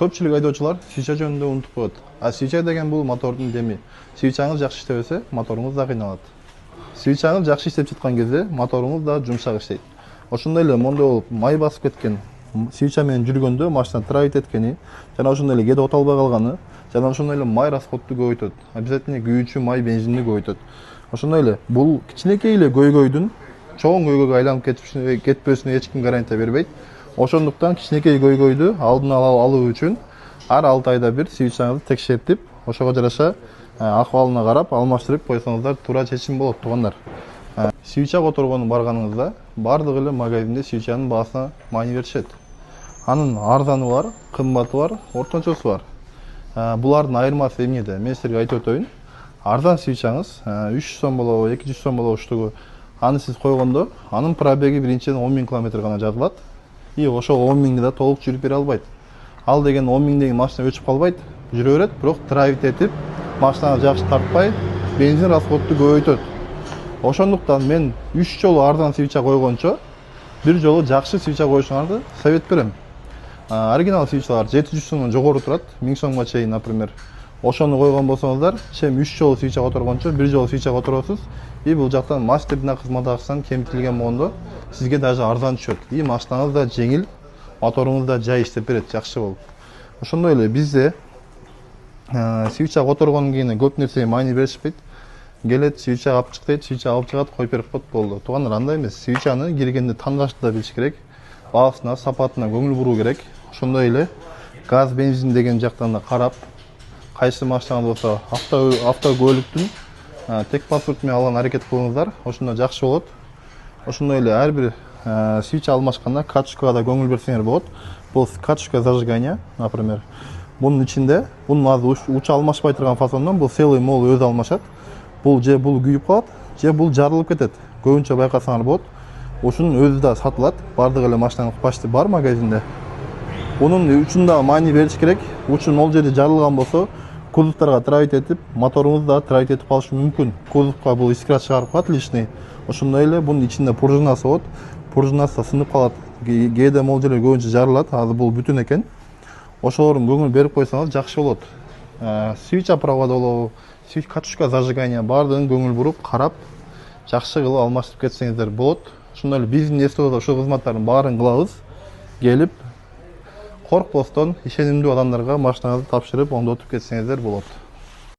Көпчүлүк айдоочулар свеча жөнүндө унутуп коет. А свеча деген бул мотордун деми. Свечаңыз жакшы иштебесе, моторуңуз да кыйналат. Свечаңыз жакшы иштеп жаткан кезде моторуңуз да жумшак иштейт. Ошондой эле мондой болуп май басып кеткен, свеча менен жүргөндө машина травить эткени, жана ошондой эле кээде оталбай калганы, жана ошондой эле май расходду көбөйтөт. Обязательно күйүүчү май бензинди көбөйтөт. Ошондой эле бул кичинекей эле көйгөйдүн чоң көйгөйгө айланып кетпөсүнө эч ким гарантия бербейт. Ошондуктан кичинекей көйгөйдү алдын ала алуу үчүн ар 6 айда бир свечаңызды текшертип, ошого жараша акыбалына карап алмаштырып койсоңуздар туура чечим болот, туугандар. Свеча которгонун барганыңызда бардык эле магазинде свечанын баасына маани беришет. Анын арзаны бар, кымбаты бар, орточосу бар. Булардын айырмасы эмнеде? Мен силерге айтып өтөйүн. Арзан свечаңыз 300 сом болобу, 200 сом болобу уштугу. Аны сиз койгондо, анын пробеги биринчиден 10 000 км гана жазылат. И ошол 10 000 да толук жүрүп бере албайт. Ал деген 10 000 машина өчүп калбайт, жүрө берет, бирок травить этип, машинаны жакшы тартпай, бензин расходду көбөйтөт. Ошондуктан мен 3 жолу арзан свеча койгончо, бир жолу жакшы свеча коюшуңарды совет берем. Оригинал свечалар 700 сомдон жогору турат, 1000 сомго чейин, например. Ошону койгон болсоңуздар, чем 3 жолу свеча которгончо, бир жолу свеча которосуз. И бул жактан мастердин кызмат акчасынан кемитилген болгондо сизге даже арзан түшөт. И машинаңыз да жеңил, моторуңуз да жай иштеп берет, жакшы болуп. Ошондой эле бизде свеча которгондон кийин көп нерсеге маани беришпейт. Келет, свеча алып чык дейт, свеча алып чыгат, коюп берип коет, болду. Туугандар, андай эмес. Свечаны киргенде тандашты да билиш керек. Баасына, сапатына көңүл буруу керек. Ошондой эле газ, бензин деген жактан да карап, кайсы машинаңыз болсо автокөлүктүн техпаспорт менен алган аракет кылыңыздар, ошондо жакшы болот. Ошондой эле ар бир свеча алмашканда катушкага да көңүл берсеңер болот. Бул катушка зажигания, например. Бунун ичинде, бунун азыр учу алмашпай турган фасондон бул целый мол өзү алмашат. Бул же бул күйүп калат, же бул жарылып кетет. Көбүнчө байкасаңар болот. Ошунун өзү да сатылат. Бардык эле машинанын почти бар магазинде. Бунун үчүн да маани бериш керек. Учу ол жерде жарылган болсо, кузовтарга травить этип, моторуңузду да травить этип калышы мүмкүн. Кузовко бул искра чыгарып калат лишний. Ошондой эле бунун ичинде пружинасы болот. Пружинасы да сынып калат. Кээде могул жерлер көбүнчө жарылат. Азыр бул бүтүн экен. Ошолорун көңүл берип койсоңуз жакшы болот. Свеча проводу болобу, катушка зажигания бардыгын көңүл буруп, карап, жакшы кылып алмаштырып кетсеңиздер болот. Ошондой эле биздин СТОдо ушул кызматтардын баарын кылабыз. Келип, коркпостон ишенимдүү адамдарга машинаңызды тапшырып, оңдотуп кетсеңиздер болот.